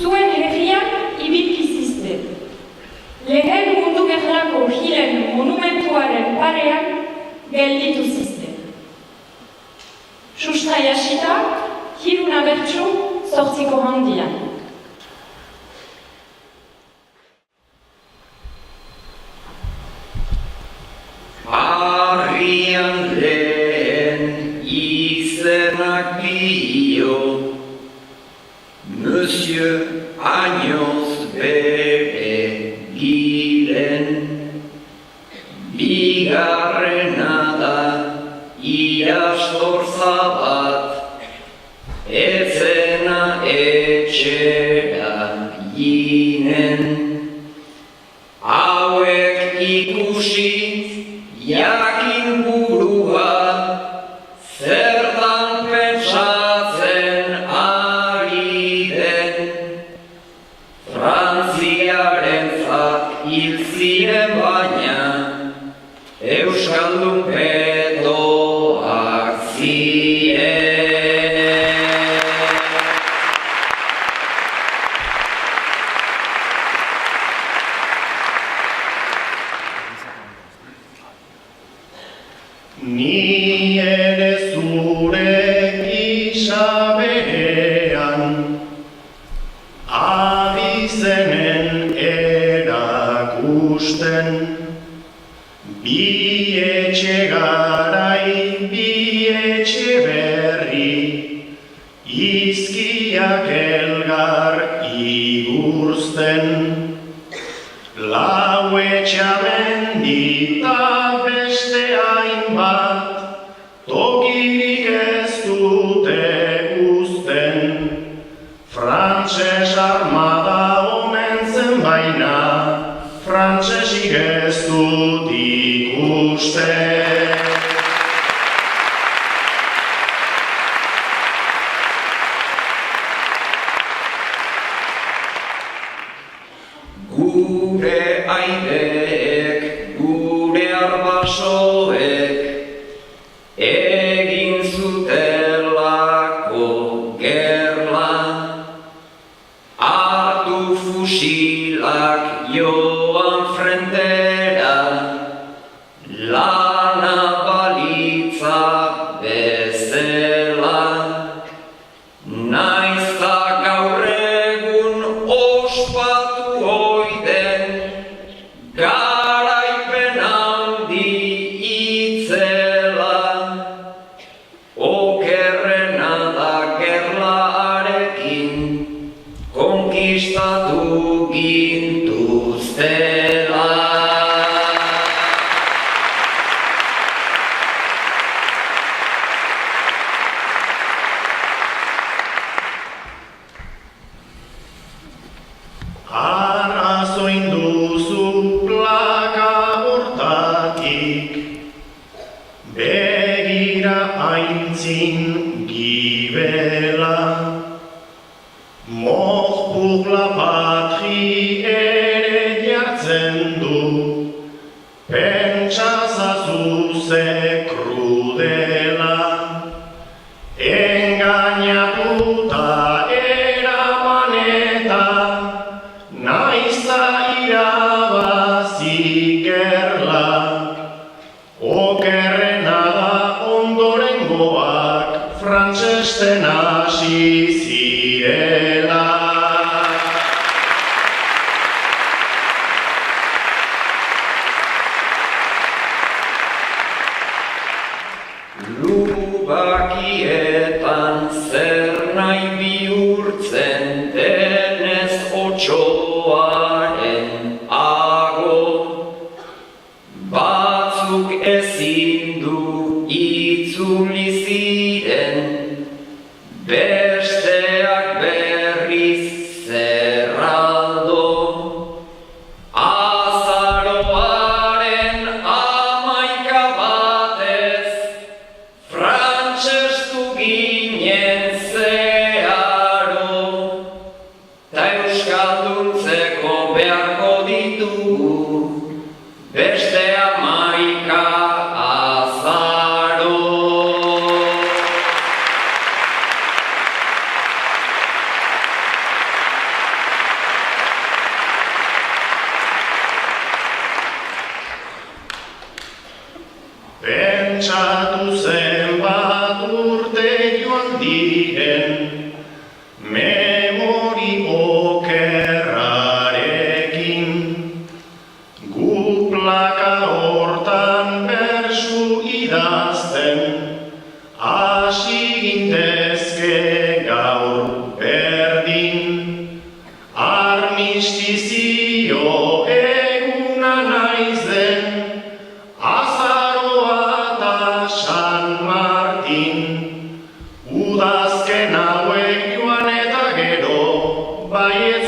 zuen herrian ibilkizizte. Lehen mundu gerlako hilen monumentuaren parean gelditu zizte. Sustrai hasita, hiruna bertsu zortziko handian. Harrian lehen izenak dio, Monsieur Agnos bere giren, bigarrena da irastorza bat, ezena etxera ginen. Hauek ikusi jakin burua, zertan pentsatzen ari den. Frantziarentzat hil ziren baina, euskaldun petoak ziren. Ni ere zure gisa berean, abizenen erakusten, bi etxe garai, bi etxe berri, izkiak elgar igurzten, lau etxamendita beste hainbat, tokirik ez dute uzten. Frantses armada omen zen baina, frantsesik ez dut ikusten. Gure aideek, gure arbasoek, egin zutelako gerla, hartu fusilak joan frentera, lana balitza bezala, naizta gaur egun ospatu oiden, garaipen handi itzela, okerrena da gerlarekin, konkistatu gintuztela. Arrazoin duzu plaka hortatik, begira aintzin gibela. Moz pour la patrie ere jartzen du, pentsazazu ze krudela. Engainatuta eraman eta, naizta irabazi gerlak, okerrena da ondorengoak frantsesten hasi zirela. Lubakietan zer nahi bihurtzen denez otsoaren ago, batzuk ezin du itzuli ziren, besteak berriz zerraldo. Azaroaren 11 batez, frantsestu ginen zeharo, ta euskalduntzeko beharko ditugu beste 11 azaro. diren, memori okerrarekin, gu plaka hortan bersu idazten, hasi gintezke gaur berdin, armistizio eguna naizen, azaroa eta San Martin, udazken hauek joan eta gero, baiet